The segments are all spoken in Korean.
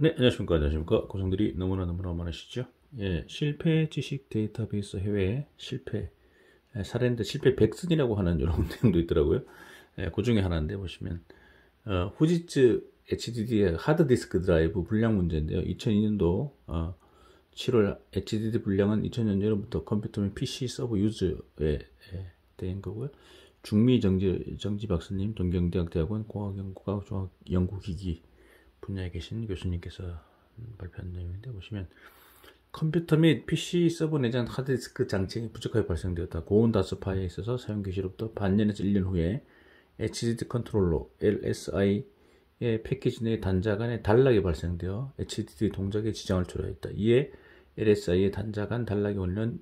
네, 안녕하십니까. 안녕하십니까. 고성들이 너무나 많으시죠? 예, 실패 지식 데이터베이스 해외 실패, 사례인데 실패 백슨이라고 하는 이런 내용도 있더라고요. 예, 그 중에 하나인데 보시면, 후지츠 HDD의 하드디스크 드라이브 불량 문제인데요. 2002년도 7월 HDD 불량은 2000년 여름부터 컴퓨터 및 PC 서버 유저에 대한 거고요. 중미 정지 박사님, 동경대학대학원 공학연구과학연구기기 분야에 계신 교수님께서 발표한 내용인데, 보시면 컴퓨터 및 PC 서버 내장 하드디스크 장치가 부족하게 발생되었다. 고온 다스파에 있어서 사용 개시로부터 반년에서 1년 후에 HDD 컨트롤러 LSI의 패키지 내 단자 간의 단락이 발생되어 HDD 동작에 지장을 초래했다. 이에 LSI의 단자 간 단락의 원인은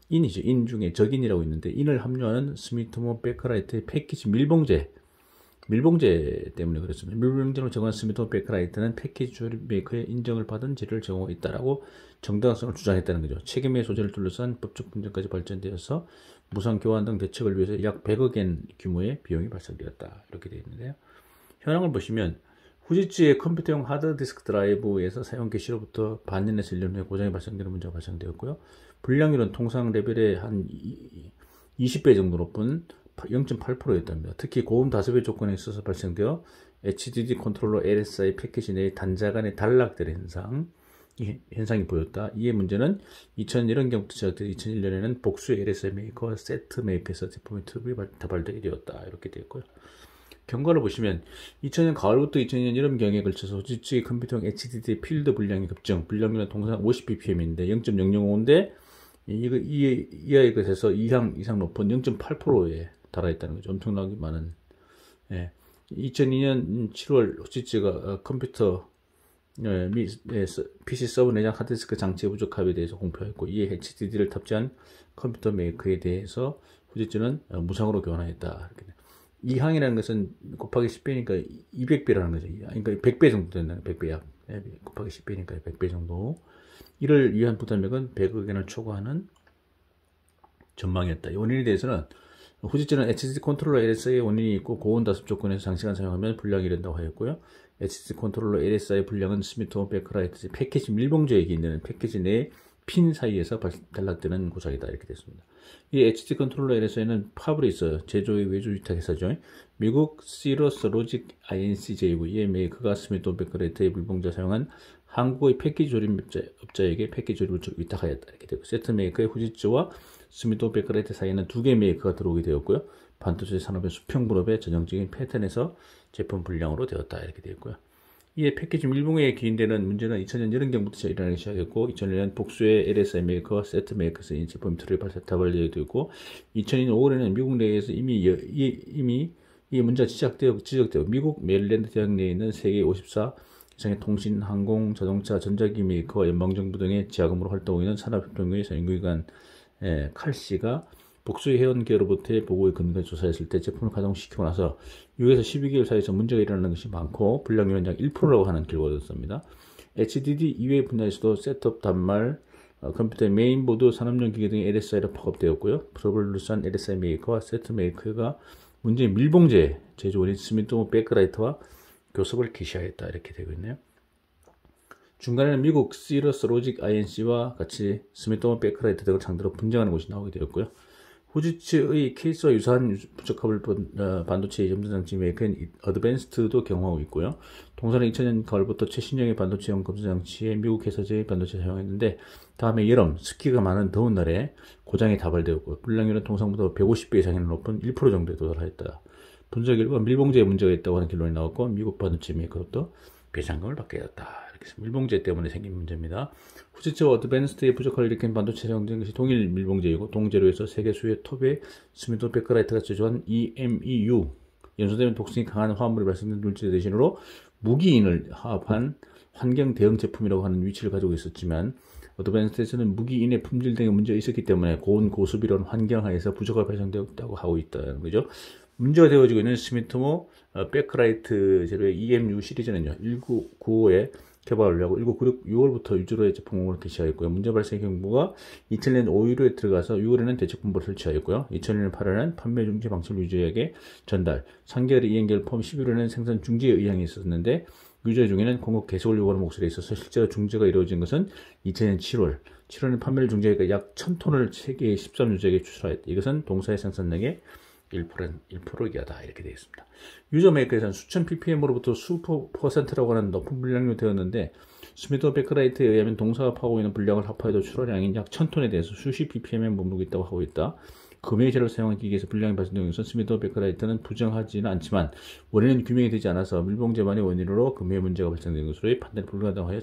인이죠. 인 중에 적인이라고 있는데, 인을 함유하는 스미토모 백라이트의 패키지 밀봉제 때문에 그렇습니다. 밀봉제로 정한 스미토모 백라이트는 패키지 조립 메이커의 인정을 받은 재료를 제공하고 있다라고 정당성을 주장했다는 거죠. 책임의 소재를 둘러싼 법적 분쟁까지 발전되어서 무상 교환 등 대책을 위해서 약 100억엔 규모의 비용이 발생되었다. 이렇게 되어 있는데요. 현황을 보시면 후지츠의 컴퓨터용 하드디스크 드라이브에서 사용 개시로부터 반년에서 1년 후에 고장이 발생되는 문제가 발생되었고요. 불량률은 통상 레벨의 한 20배 정도 높은 0.8%였답니다. 특히 고음 다수배 조건에 있어서 발생되어 HDD 컨트롤러 LSI 패키지 내의 단자 간의 단락되는 현상이 보였다. 이에 문제는 2001년경부터 시작되어 2001년에는 복수의 LSI 메이커와 세트 메이커에서 제품의 투입이 다발되게 되었다. 이렇게 되었고요. 경과를 보시면 2000년 가을부터 2002년 여름경에 걸쳐서 후지츠의 컴퓨터용 HDD 필드 불량이 급증, 불량률은 통상 50ppm인데 0.005인데 이하의 것에서 2항 이상 높은 0.8%에 달하있다는 거죠. 엄청나게 많은. 2002년 7월 후지츠가 컴퓨터 및 PC 서버 내장 하드디스크 장치의 부족함에 대해서 공표했고, 이에 HDD를 탑재한 컴퓨터 메이커에 대해서 후지츠는 무상으로 교환하였다. 이 항이라는 것은 곱하기 10배니까 200배라는 거죠. 그러니까 100배 정도 된다는, 100배야. 곱하기 10배니까 100배 정도. 이를 위한 부담액은 100억엔을 초과하는 전망이었다. 이 원인에 대해서는 후지츠는 HDD 컨트롤러 LSI의 원인이 있고 고온 다습 조건에서 장시간 사용하면 불량이 된다고 하였고요. HDD 컨트롤러 LSI 불량은 스미토모 백라이트 패키지 밀봉제에 있는 패키지 내 핀 사이에서 단락되는 고장이다. 이렇게 됐습니다. 이 HDD 컨트롤러 LSI는 파블이 있어요. 제조의 외주 위탁회사죠. 미국 시러스 로직 INCJ고, 이에 메이커가 스미토모 백라이트의 밀봉제 사용한 한국의 패키지 조립업자에게 패키지 조립을 위탁하였다. 이렇게 되고, 세트 메이커의 후지츠와 스미토모 백라이트 사이에는 2개 메이커가 들어오게 되었고요. 반도체 산업의 수평분업의 전형적인 패턴에서 제품 불량으로 되었다. 이렇게 되었고요. 이에 패키지 밀봉에 기인되는 문제는 2000년 여름경부터 일어나기 시작했고, 2001년 복수의 LSI 메이커와 세트 메이커에서 이 제품 틀을 다발되게 되었고, 2002년 5월에는 미국 내에서 이미 이 문제가 지적되어 미국 메릴랜드 대학 내에 있는 세계 54 이상의 통신, 항공, 자동차, 전자기기 메이커와 연방정부 등의 지하금으로 활동하고 있는 산업협력의 연구기관 칼씨가 복수의 회원계로부터의 보고에 근거해 조사했을 때 제품을 가동시키고 나서 6에서 12개월 사이에서 문제가 일어나는 것이 많고, 불량률은 약 1%라고 하는 결과가 있었습니다. HDD 이외의 분야에서도 셋톱, 단말, 컴퓨터의 메인보드, 산업용 기계 등의 LSI로 파급되었고요. 프로블 루산 LSI 메이커와 세트 메이커가 문제의 밀봉제 제조원인 스미토모 백라이트와 교섭을 개시하였다. 이렇게 되고 있네요. 중간에는 미국 시러스 로직 INC와 같이 스미토모 백라이트 등을 상대로 분쟁하는 곳이 나오게 되었고요. 후지츠의 케이스와 유사한 부적합을 본 반도체 점자장치 메이커인 어드밴스트도 경험하고 있고요. 동사는 2000년 가을부터 최신형의 반도체용 검사장치에 미국 회사제의 반도체 사용했는데, 다음에 여름, 습기가 많은 더운 날에 고장이 다발되었고, 불량률은 통상보다 150배 이상이 높은 1% 정도에 도달하였다. 분석 결과 밀봉제에 문제가 있다고 하는 결론이 나왔고, 미국 반도체 메이커로부터 배상금을 받게 되었다. 밀봉제 때문에 생긴 문제입니다. 후지츠와 어드밴스드의 부족함을 일으킨 반도체 사용된 것이 동일 밀봉제이고, 동재료에서 세계 수의 톱의 스미토모 백라이트가 제조한 EMEU, 연소되면 독성이 강한 화합물이 발생된 물질 대신으로 무기인을 화합한 환경 대응 제품이라고 하는 위치를 가지고 있었지만, 어드밴스드에서는 무기인의 품질 등의 문제가 있었기 때문에 고온 고수비로운 환경하에서 부족함이 발생되었다고 하고 있다는 거죠. 문제가 되어지고 있는 스미토모 백라이트 재료의 EMU 시리즈는요, 1995에 개발을 하고 1996 6월부터 유주로의 제품 공급을 개시하였고요. 문제 발생 경보가 2000년 5일에 들어가서 6월에는 대책 공보를 설치하였고요. 2000년 8월에는 판매 중지 방침을 유저에게 전달, 3개월의 이행결 포함 11월에는 생산 중지의 의향이 있었는데, 유저 중에는 공급 계속을 요구하는 목소리에 있어서 실제로 중재가 이루어진 것은 2000년 7월 판매를 중재가 약 1000톤을 세계 13유저에게 추출하였다. 이것은 동사의 생산량의 1%를 이하다. 이렇게 되어 있습니다. 유저 메이커에서는 수천 ppm으로부터 수퍼 퍼센트라고 하는 높은 분량이 되었는데 스미더 베크라이트에 의하면 동사가 파고 있는 분량을 합하여도 출하량인 약 1000톤에 대해서 수십 ppm에 머무르고 있다고 하고 있다. 금의 재료를 사용한 기기에서 분량이 발생된 것은 스미더 베크라이트는 부정하지는 않지만 원인은 규명이 되지 않아서 밀봉제만의 원인으로 금의 문제가 발생된 것으로 판단이 불가능하다고 하여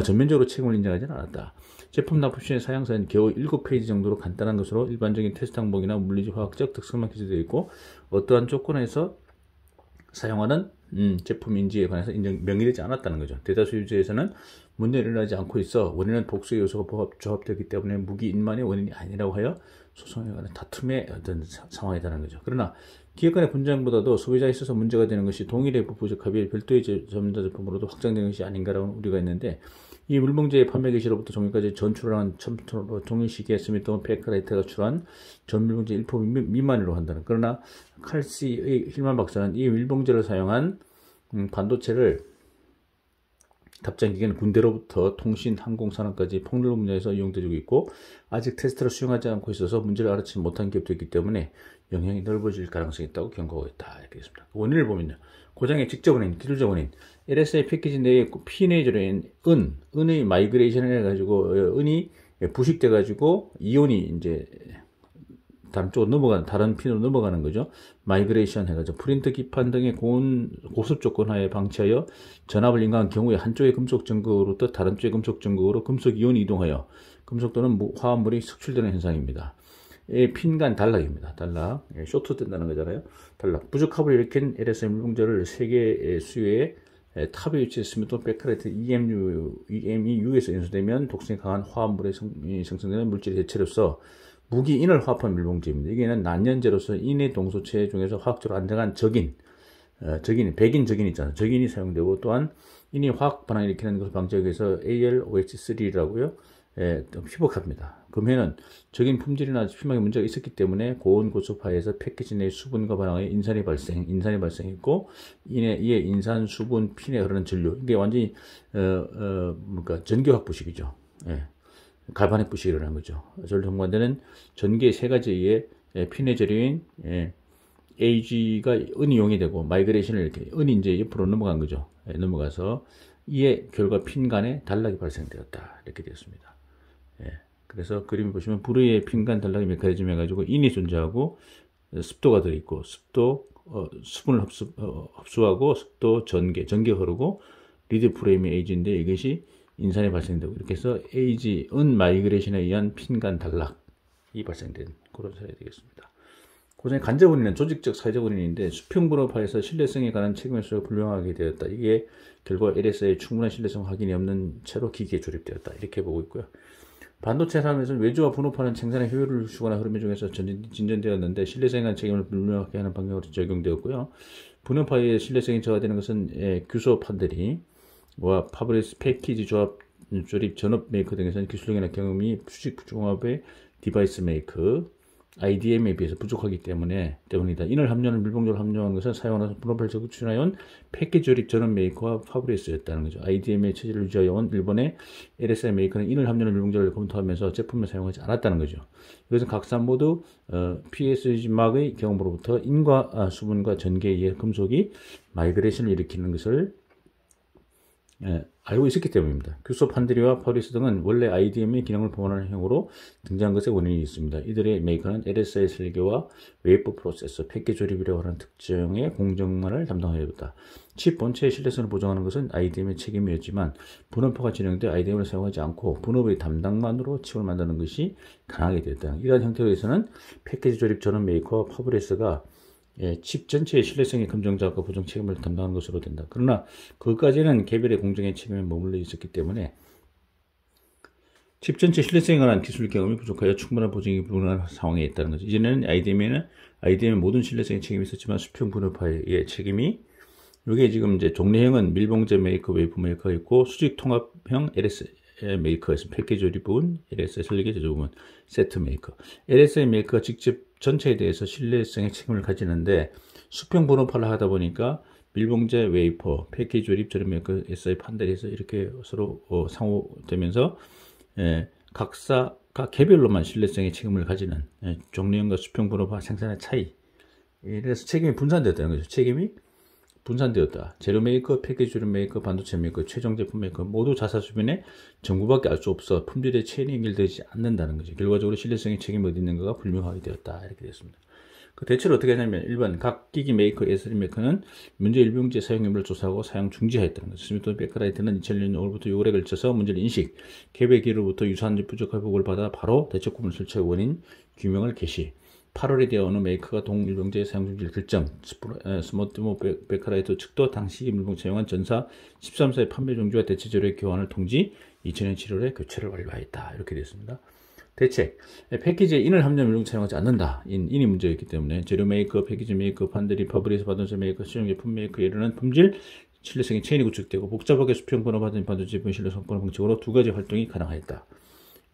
전면적으로 책임을 인정하지는 않았다. 제품 납품 시의 사양사는 겨우 7페이지 정도로 간단한 것으로 일반적인 테스트 항목이나 물리적 화학적 특성만 기재되어 있고 어떠한 조건에서 사용하는 제품 인지에 관해서 명의되지 않았다는 거죠. 대다수 유저에서는 문제가 일어나지 않고 있어 원인은 복수의 요소가 조합되기 때문에 무기 인만의 원인이 아니라고 하여 소송에 관한 다툼의 어떤 상황이라는 거죠. 그러나 기업 간의 분쟁보다도 소비자에 있어서 문제가 되는 것이 동일의 부적합이 별도의 전자 제품으로도 확장되는 것이 아닌가라는 우려가 있는데 이 물봉제의 판매 개시로부터 종일까지 전출한 1000톤으로 동일시기에 스미더 베크라이트가 출한 전 물봉제 1% 미만으로 한다는. 그러나 칼시의 힐만 박사는 이 물봉제를 사용한 반도체를 답장기계는 군대로부터 통신, 항공산업까지 폭넓은 분야에서 이용되고 있고 아직 테스트를 수용하지 않고 있어서 문제를 알아채지 못한 기업도 있기 때문에 영향이 넓어질 가능성이 있다고 경고하고 있다. 이렇게 있습니다. 원인을 보면요. 고장의 직접 원인, 기술적 원인, LSI 패키지 내에 피네이저인 은의 마이그레이션을 해가지고 은이 부식돼가지고 이온이 이제 다른 쪽으로 넘어가는, 다른 핀으로 넘어가는 거죠. 마이그레이션 해가지고 프린터 기판 등의 고습 조건 하에 방치하여 전압을 인가한 경우에 한쪽의 금속 전극으로부터 다른 쪽의 금속 전극으로 금속 이온이 이동하여 금속 또는 화합물이 석출되는 현상입니다. 핀 간 단락입니다. 단락. 쇼트 된다는 거잖아요. 단락. 부적합을 일으킨 LSI 물봉제를 세계 수요에 탑에 위치했으면 베크라이트 EMU에서 연소되면 독성이 강한 화합물에 생성되는 물질의 대체로서 무기인을 화합한 물봉제입니다. 이게는 난연제로서 인의 동소체 중에서 화학적으로 안정한 백인 적인 있잖아요. 적인이 사용되고 또한 인이 화학 반응을 일으키는 것을 방지하기 위해서 AlOH3라고요. 희복합니다. 금해는 적인 품질이나 피막에 문제가 있었기 때문에 고온 고속화에서 패키지 내 수분과 반응하여 인산이 발생했고 이에 인산, 수분, 핀에 흐르는 전류. 이게 완전히 전기화학 부식이죠. 갈바닉 부식이 일어난 거죠. 전류 정관되는 전기의 세 가지의 핀의 재료인 AG가 은이 이용이 되고 마이그레이션을 이렇게 은이 이제 옆으로 넘어간 거죠. 넘어가서 이에 결과 핀 간에 단락이 발생되었다. 이렇게 되었습니다. 그래서 그림 보시면 불의 핀간 단락이 메커니즘 해가지고 인이 존재하고 습도가 들어있고 수분을 흡수하고 습도 전개 흐르고 리드 프레임이 AG인데 이것이 인산이 발생되고 이렇게 해서 AG, 은 마이그레이션에 의한 핀간 단락이 발생된 그런 사례가 되겠습니다. 고장의 간접 원인은 조직적 사회적 원인인데 수평 분업화에서 신뢰성에 관한 책임의 수가 불명하게 되었다. 이게 결과 LSI의 충분한 신뢰성 확인이 없는 채로 기기에 조립되었다. 이렇게 보고 있고요. 반도체 산업에서는 외주와 분업화는 생산의 효율을 주거나 흐름 중에서 진전되었는데 신뢰성에 관한 책임을 불명하게 하는 방향으로 적용되었고요. 분업화의 신뢰성이 저하되는 것은 규소 판들이와 파브리스 패키지 조립 전업 메이커 등에서는 기술력이나 경험이 수직 종합의 디바이스 메이커 IDM에 비해서 부족하기 때문이다. 인을 함유하는 밀봉조를 함유한 것은 사용하는 분업을 적극추진하여온 패키지 조립 전업 메이커와 파브리스였다는 거죠. IDM의 체제를 유지하여온 일본의 LSI 메이커는 인을 함유하는 밀봉조를 검토하면서 제품을 사용하지 않았다는 거죠. 이것은 각사 모두 PSG막의 경험으로부터 인과 수분과 전기에 의해 금속이 마이그레이션을 일으키는 것을 알고 있었기 때문입니다. 규소 판드리와 파브리스 등은 원래 IDM의 기능을 보완하는 형으로 등장한 것에 원인이 있습니다. 이들의 메이커는 LSI 설계와 웨이퍼 프로세서, 패키지 조립이라고 하는 특정의 공정만을 담당하였다. 칩 본체의 신뢰성을 보장하는 것은 IDM의 책임이었지만 분업화가 진행돼 IDM을 사용하지 않고 분업의 담당만으로 칩을 만드는 것이 가능하게 되었다. 이러한 형태로 해서는 패키지 조립 전원 메이커와 파브리스가 칩 전체의 신뢰성의 검증자과 보정 책임을 담당하는 것으로 된다. 그러나 그것까지는 개별의 공정의 책임에 머물러 있었기 때문에 칩 전체 신뢰성에 관한 기술 경험이 부족하여 충분한 보증이 불가능한 상황에 있다는 거죠. 이전에는 IDM의 모든 신뢰성의 책임이 있었지만 수평 분업화의 책임이 이게 지금 이제 종래형은 밀봉제 메이커, 웨이퍼 메이커가 있고 수직 통합형 LSI 메이커에서 패키지 조립 부분, LSI 설계 제조 부분, 세트 메이커. LSI 메이커가 직접 전체에 대해서 신뢰성의 책임을 가지는데 수평 분업화를 하다 보니까 밀봉제, 웨이퍼, 패키지 조립, 저렴 메이커, SI 판넬에서 이렇게 서로 상호되면서 각사 각 개별로만 신뢰성의 책임을 가지는 종류형과 수평 분업화 생산의 차이. 그래서 책임이 분산되었다는 거죠. 책임이 분산되었다. 재료 메이커, 패키지 조립 메이커, 반도체 메이커, 최종 제품 메이커 모두 자사 수준의 정보밖에 알 수 없어 품질의 체인이 연결되지 않는다는 거죠. 결과적으로 신뢰성의 책임이 어디 있는가가 불명하게 되었다. 이렇게 되었습니다. 그 대체로 어떻게 하냐면 1번 각 기기 메이커, SI 메이커는 문제 일병제 사용 여부를 조사하고 사용 중지하였다는 거죠. 스미트 베크라이트는 2001년 5월부터 6월에 걸쳐서 문제를 인식, 개별 기로부터 유사한 부족한 보고를 받아 바로 대책품을 설치의 원인 규명을 개시. 8월에 되어 어느 메이커가 동일병제 사용 중지를 결정. 스마트 베크라이트 측도 당시 일병 사용한 전사 13사의 판매 종주와 대체 재료의 교환을 통지 2000년 7월에 교체를 완료하였다. 이렇게 되었습니다. 대책. 패키지에 인을 함량 물론 사용하지 않는다. 인이 문제였기 때문에 재료 메이커, 패키지 메이커, 판들이 파브리에서 반도체 메이커, 실용 제품 메이커에 이르는 품질, 신뢰성의 체인이 구축되고 복잡하게 수평 번호 받은 반도체 제품 신뢰성 번호 방식으로 두 가지 활동이 가능하였다.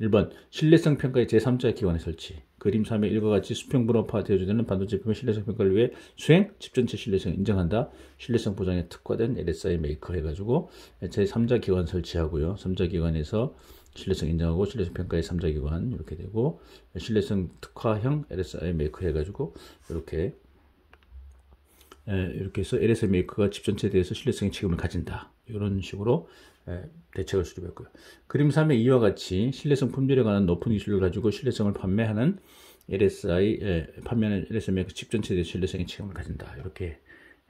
1번 신뢰성 평가의 제3자 기관의 설치. 그림 3의 1과 같이 수평 분업화 되어주는 반도체 제품의 신뢰성 평가를 위해 수행, 집 전체 신뢰성을 인정한다. 신뢰성 보장에 특화된 LSI 메이커 해가지고 제3자 기관 설치하고요. 3자 기관에서 신뢰성 인정하고 신뢰성 평가의 3자 기관 이렇게 되고 신뢰성 특화형 LSI 메이커 해가지고 이렇게 해서 LSI 메이커가 집 전체에 대해서 신뢰성의 책임을 가진다. 이런 식으로 대책을 수립했고요. 그림 3의 2와 같이 신뢰성 품질에 관한 높은 기술을 가지고 신뢰성을 판매하는 판매하는 LSI 메이커 집 전체에 대해서 신뢰성의 책임을 가진다. 이렇게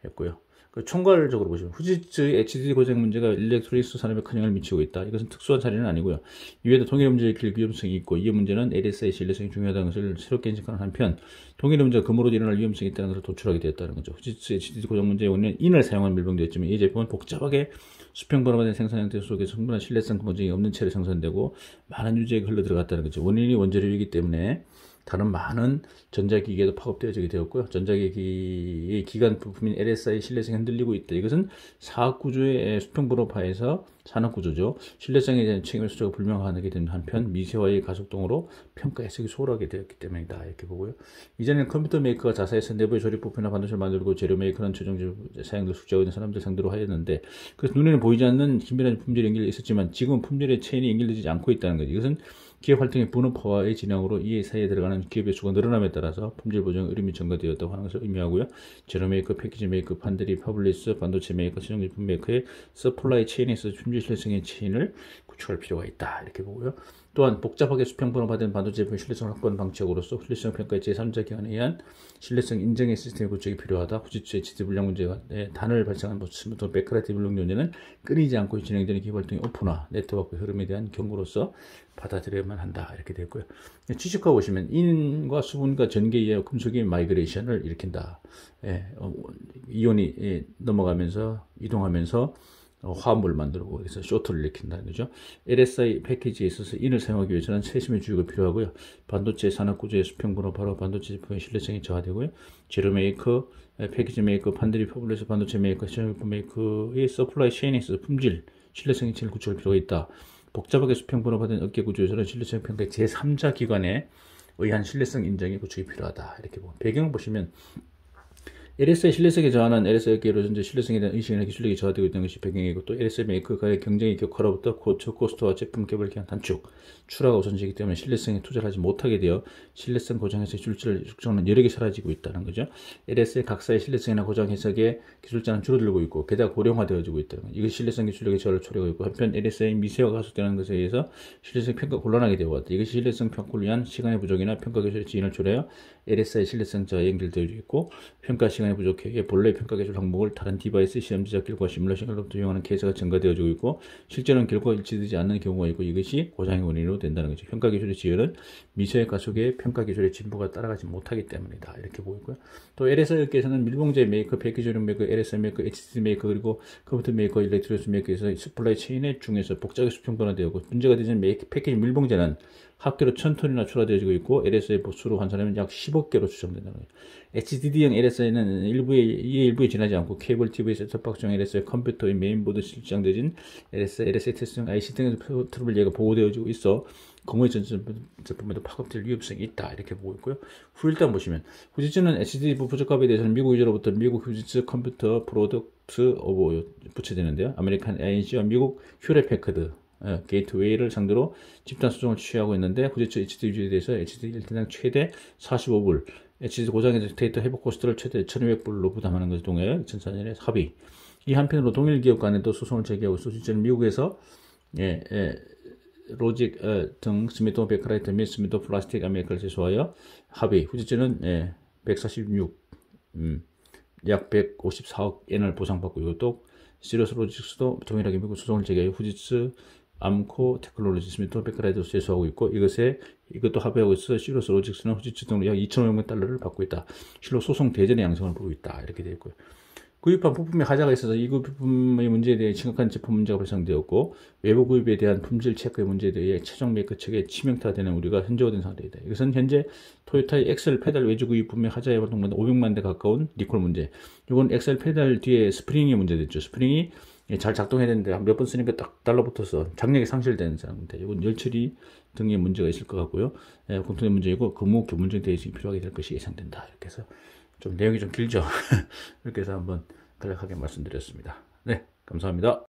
했고요. 총괄적으로 보시면 후지츠의 HDD 고장 문제가 일렉트로닉스 산업에 큰 영향을 미치고 있다. 이것은 특수한 사례는 아니고요. 이외에도 동일한 문제를 일으킬 위험성이 있고 이 문제는 LSI 신뢰성이 중요하다는 것을 새롭게 인식하는 한편 동일한 문제가 금으로도 일어날 위험성이 있다는 것을 도출하게 되었다는 거죠. 후지츠 HDD 고장 문제의 원인은 인을 사용한 밀봉되었지만 이 제품은 복잡하게 수평 번호화된 생산 형태 속에 충분한 신뢰성 보증이 없는 채로 생산되고 많은 유지액이 흘러 들어갔다는 거죠. 원인이 원재료이기 때문에 다른 많은 전자기기에도 파급되어지게 되었고요. 전자기기의 기관 부품인 LSI 신뢰성이 흔들리고 있다. 이것은 사업구조의 수평분업화에서 산업구조죠. 신뢰성에 대한 책임의 수저가 불명하게 된 한편 미세화의 가속동으로 평가 해석이 소홀하게 되었기 때문이다. 이렇게 보고요. 이전에는 컴퓨터 메이커가 자사에서 내부의 조립 부품이나 반도체를 만들고 재료 메이커는 최종 사용을 숙지하고 있는 사람들 상대로 하였는데 그래서 눈에는 보이지 않는 긴밀한 품질 연결이 있었지만 지금 품질의 체인이 연결되지 않고 있다는 거죠. 이것은 기업 활동의 분업화의 진행으로 이 사이에 들어가는 기업의 수가 늘어남에 따라서 품질 보정 어려움이 증가되었다고 하는 것을 의미하고요. 재료 메이커, 패키지 메이커, 판들이 파블리스, 반도체 메이커, 최종 제품 메이커의 서플라이 체인에서 품질 신뢰성의 체인을 구축할 필요가 있다. 이렇게 보고요. 또한 복잡하게 수평 분업화된 반도체 제품 신뢰성을 확보하는 방식으로서 신뢰성 평가의 제3자 기관에 의한 신뢰성 인정의 시스템 구축이 필요하다. 후지츠 HDD 불량 문제가 단을 발생한 스마트 베크라이트 불량 문제는 끊이지 않고 진행되는 기업 활동의 오픈화, 네트워크 흐름에 대한 경고로서 받아들여야만 한다. 이렇게 되었고요. 취직하고 보시면 인과 수분과 전기에 의해 금속의 마이그레이션을 일으킨다. 이온이 넘어가면서 이동하면서 화합물을 만들고 그래서 쇼트를 일으킨다는 거죠. LSI 패키지에 있어서 인을 사용하기 위해서는 세심의 주의가 필요하고요. 반도체 산업구조의 수평분업화로 반도체 제품의 신뢰성이 저하되고요. 재료 메이커, 패키지 메이커, 판들이 퍼블리스 반도체 메이커, 시제품 메이커의 서플라이 체인에 있어서 품질, 신뢰성의 체인을 구축할 필요가 있다. 복잡하게 수평분업화된 업계 구조에서는 신뢰성 평가의 제3자 기관에 의한 신뢰성 인정의 구축이 필요하다. 이렇게 보면 배경을 보시면 LSI 신뢰성에 저하는 LSI 업계로 현재 신뢰성에 대한 의식이나 기술력이 저하되고 있는 것이 배경이고 또 LSI 메이커가의 경쟁의 격화로부터 고처 코스트와 제품 개발 기간 단축, 추라가 우선시이기 때문에 신뢰성에 투자를 하지 못하게 되어 신뢰성 고정해석 기술자를 축적하는 여력이 사라지고 있다는 거죠. LSI 각사의 신뢰성이나 고정 해석의 기술자는 줄어들고 있고 게다가 고령화되어지고 있다는 거죠. 이것이 신뢰성 기술력의 저하를 초래하고 있고 한편 LSI 미세화가 가속되는 것에 의해서 신뢰성 평가 곤란하게 되어 왔다. 이것이 신뢰성 평가를 위한 시간의 부족이나 평가 기술의 지연을 초래하여 LSI 신뢰성 저하에 연결되어 있고 평가 시간이 부족해 본래 평가 기술 항목을 다른 디바이스 시험 제작 결과 시뮬레이션으로부터 이용하는 케이스가 증가되어지고 있고 실제로는 결과가 일치되지 않는 경우가 있고 이것이 고장의 원인으로 된다는 거죠. 평가 기술의 지연은 미세의 가속에 평가 기술의 진보가 따라가지 못하기 때문이다. 이렇게 보고 있고요. 또 LSI 업계에서는 밀봉제 메이커, 패키지용 메이커, LSI 메이커, HDD 메이커 그리고 컴퓨터 메이커, 일렉트로닉스 메이커에서 서플라이 체인의 중에서 복잡하게 수평 변화되었고 문제가 되는 패키지 밀봉제는 합계로 1000톤이나 출하되어지고 있고 LSI 보수로 환산하면 약 10억 개로 추정된다는 거예요. HDD형 LSI는 이의 일부에 지나지 않고 케이블 TV, 셋톱박스용 LSI 컴퓨터의 메인보드 실장되진 LSI 테스트용 IC 등에서 트러블 예가 보고되어지고 있어 공허의 제품에도 파급될 위험성이 있다 이렇게 보고 있고요. 후일단 보시면 후지츠는 HDD 부족합에 대해서는 미국 유저로부터 미국 후지츠 컴퓨터 프로덕트 오브 부채되는데요. 아메리칸 ANC와 미국 휴레패커드 게이트웨이를 상대로 집단 소송을 취하고 있는데 후지츠 HDD 유저에 대해서 HDD 1대당 최대 45불 HDD 고장의 데이터 회복 코스트를 최대 1200불로 부담하는 것을 통해 2004년에 합의. 이 한편으로 동일 기업 간에도 소송을 제기하고 있어 실제는 미국에서 로직 등 스미더 베크라이트 및 스미더 플라스틱 아메리카를 제소하여 합의. 후지츠는 146 약 154억 엔을 보상받고 이것도 시리어스 로직스도 동일하게 미국 소송을 제기하여 후지츠 암코 테크놀로지 스미더 베크라이트로 제소하고 있고 이것도 합의하고 있어 시리어스 로직스는 후지츠 등으로 약 2,500만 달러를 받고 있다. 실로 소송 대전의 양상을 보고 있다. 이렇게 되어 있고요. 구입한 부품에 하자가 있어서 이 부품의 문제에 대해 심각한 제품 문제가 발생되었고 외부 구입에 대한 품질 체크의 문제에 대해 최종 메이커 측에 치명타되는 우려가 현저화된 상태이다. 이것은 현재 토요타의 엑셀 페달 외주 구입 부품의 하자에 활동만 500만 대 가까운 리콜 문제. 이건 엑셀 페달 뒤에 스프링이 문제됐죠. 스프링이 잘 작동해야 되는데 몇 번 쓰니까 딱 달라붙어서 장력이 상실되는 상태. 이건 열처리 등의 문제가 있을 것 같고요. 공통된 문제이고 근무 교문증 대응이 필요하게 될 것이 예상된다. 이렇게 해서 좀 내용이 좀 길죠. 이렇게 해서 한번 간략하게 말씀드렸습니다. 네, 감사합니다.